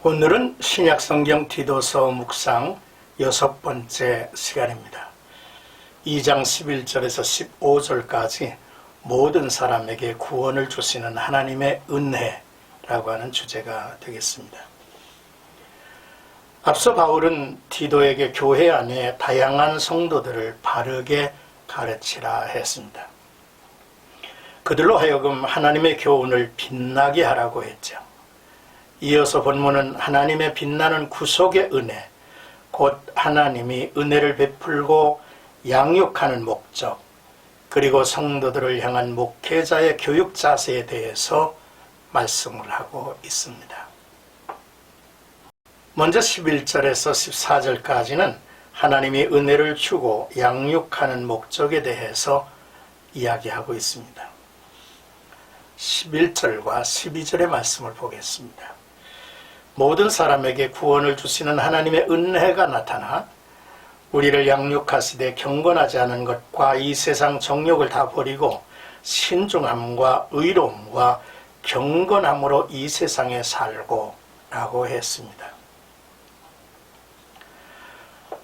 오늘은 신약성경 디도서 묵상 6번째 시간입니다. 2장 11절에서 15절까지 모든 사람에게 구원을 주시는 하나님의 은혜라고 하는 주제가 되겠습니다. 앞서 바울은 디도에게 교회 안에 다양한 성도들을 바르게 가르치라 했습니다. 그들로 하여금 하나님의 교훈을 빛나게 하라고 했죠. 이어서 본문은 하나님의 빛나는 구속의 은혜, 곧 하나님이 은혜를 베풀고 양육하는 목적, 그리고 성도들을 향한 목회자의 교육 자세에 대해서 말씀을 하고 있습니다. 먼저 11절에서 14절까지는 하나님이 은혜를 주고 양육하는 목적에 대해서 이야기하고 있습니다. 11절과 12절의 말씀을 보겠습니다. 모든 사람에게 구원을 주시는 하나님의 은혜가 나타나 우리를 양육하시되 경건하지 않은 것과 이 세상 정욕을 다 버리고 신중함과 의로움과 경건함으로 이 세상에 살고 라고 했습니다.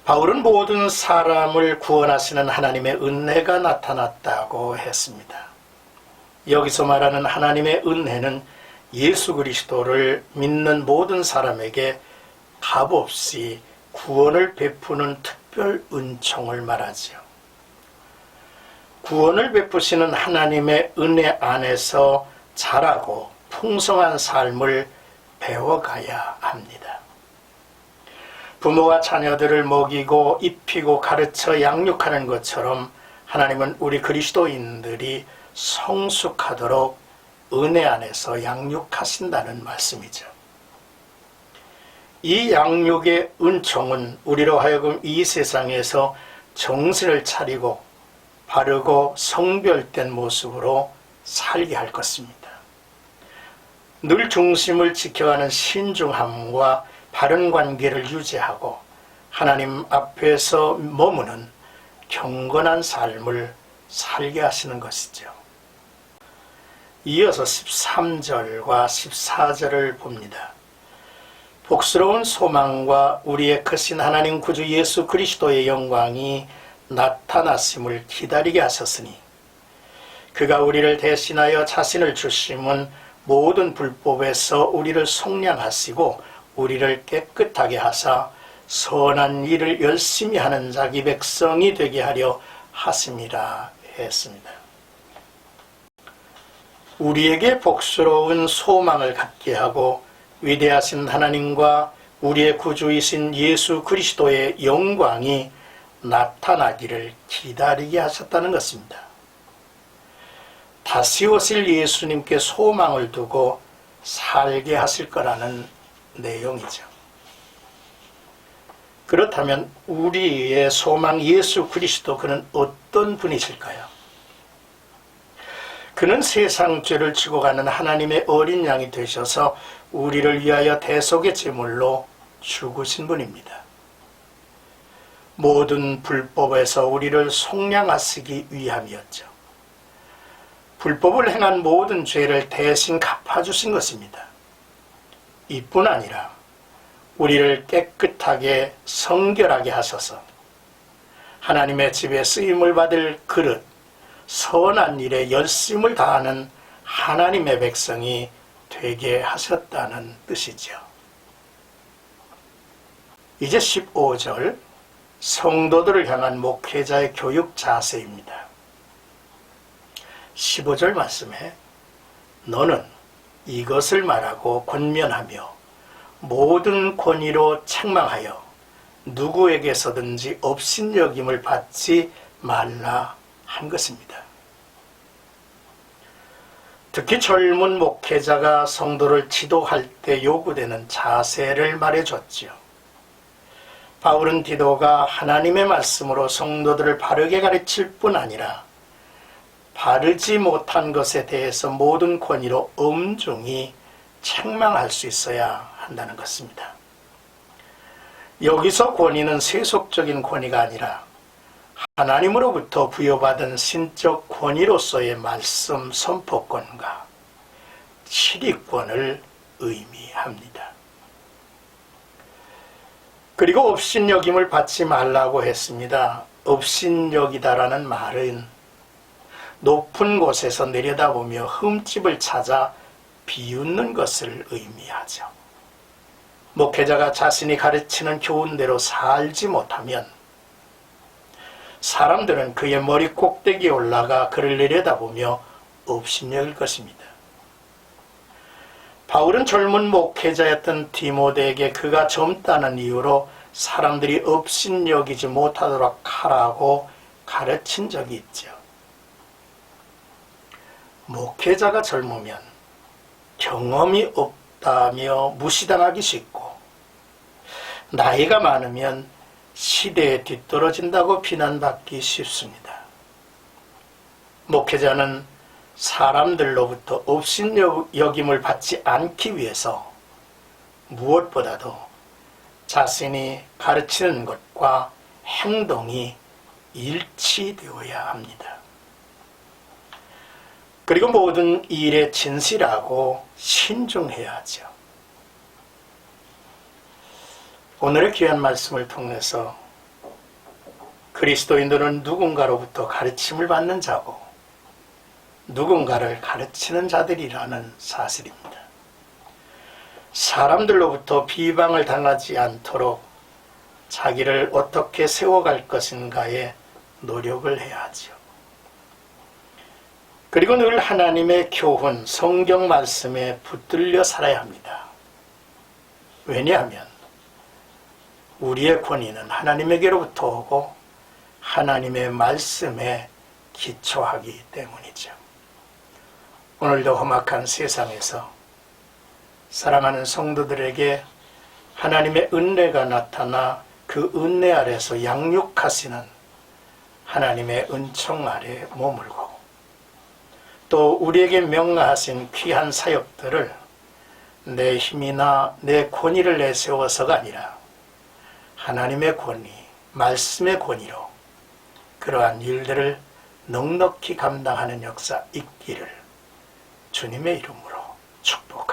바울은 모든 사람을 구원하시는 하나님의 은혜가 나타났다고 했습니다. 여기서 말하는 하나님의 은혜는 예수 그리스도를 믿는 모든 사람에게 값없이 구원을 베푸는 특별 은총을 말하지요. 구원을 베푸시는 하나님의 은혜 안에서 자라고 풍성한 삶을 배워가야 합니다. 부모가 자녀들을 먹이고 입히고 가르쳐 양육하는 것처럼 하나님은 우리 그리스도인들이 성숙하도록 은혜 안에서 양육하신다는 말씀이죠. 이 양육의 은총은 우리로 하여금 이 세상에서 정신을 차리고 바르고 성별된 모습으로 살게 할 것입니다. 늘 중심을 지켜가는 신중함과 바른 관계를 유지하고 하나님 앞에서 머무는 경건한 삶을 살게 하시는 것이죠. 이어서 13절과 14절을 봅니다. 복스러운 소망과 우리의 크신 하나님 구주 예수 그리스도의 영광이 나타났음을 기다리게 하셨으니 그가 우리를 대신하여 자신을 주심은 모든 불법에서 우리를 속량하시고 우리를 깨끗하게 하사 선한 일을 열심히 하는 자기 백성이 되게 하려 하심이라 했습니다. 우리에게 복스러운 소망을 갖게 하고 위대하신 하나님과 우리의 구주이신 예수 그리스도의 영광이 나타나기를 기다리게 하셨다는 것입니다. 다시 오실 예수님께 소망을 두고 살게 하실 거라는 내용이죠. 그렇다면 우리의 소망 예수 그리스도, 그는 어떤 분이실까요? 그는 세상 죄를 지고 가는 하나님의 어린 양이 되셔서 우리를 위하여 대속의 제물로 죽으신 분입니다. 모든 불법에서 우리를 속량하시기 위함이었죠. 불법을 행한 모든 죄를 대신 갚아주신 것입니다. 이뿐 아니라 우리를 깨끗하게 성결하게 하셔서 하나님의 집에 쓰임을 받을 그릇, 선한 일에 열심을 다하는 하나님의 백성이 되게 하셨다는 뜻이죠. 이제 15절, 성도들을 향한 목회자의 교육 자세입니다. 15절 말씀에 너는 이것을 말하고 권면하며 모든 권위로 책망하여 누구에게서든지 업신여김을 받지 말라 한 것입니다. 특히 젊은 목회자가 성도를 지도할 때 요구되는 자세를 말해줬지요. 바울은 디도가 하나님의 말씀으로 성도들을 바르게 가르칠 뿐 아니라 바르지 못한 것에 대해서 모든 권위로 엄중히 책망할 수 있어야 한다는 것입니다. 여기서 권위는 세속적인 권위가 아니라 하나님으로부터 부여받은 신적 권위로서의 말씀 선포권과 치리권을 의미합니다. 그리고 업신여김을 받지 말라고 했습니다. 업신여기다라는 말은 높은 곳에서 내려다보며 흠집을 찾아 비웃는 것을 의미하죠. 목회자가 자신이 가르치는 교훈대로 살지 못하면 사람들은 그의 머리 꼭대기에 올라가 그를 내려다보며 업신여길 것입니다. 바울은 젊은 목회자였던 디모데에게 그가 젊다는 이유로 사람들이 업신여기지 못하도록 하라고 가르친 적이 있죠. 목회자가 젊으면 경험이 없다며 무시당하기 쉽고, 나이가 많으면 시대에 뒤떨어진다고 비난받기 쉽습니다. 목회자는 사람들로부터 업신여김을 받지 않기 위해서 무엇보다도 자신이 가르치는 것과 행동이 일치되어야 합니다. 그리고 모든 일에 진실하고 신중해야 하죠. 오늘의 귀한 말씀을 통해서 그리스도인들은 누군가로부터 가르침을 받는 자고 누군가를 가르치는 자들이라는 사실입니다. 사람들로부터 비방을 당하지 않도록 자기를 어떻게 세워갈 것인가에 노력을 해야 하죠. 그리고 늘 하나님의 교훈, 성경 말씀에 붙들려 살아야 합니다. 왜냐하면 우리의 권위는 하나님에게로부터 오고 하나님의 말씀에 기초하기 때문이죠. 오늘도 험악한 세상에서 사랑하는 성도들에게 하나님의 은혜가 나타나 그 은혜 아래서 양육하시는 하나님의 은총 아래 머물고, 또 우리에게 명하신 귀한 사역들을 내 힘이나 내 권위를 내세워서가 아니라 하나님의 권위, 말씀의 권위로 그러한 일들을 넉넉히 감당하는 역사 있기를 주님의 이름으로 축복합니다.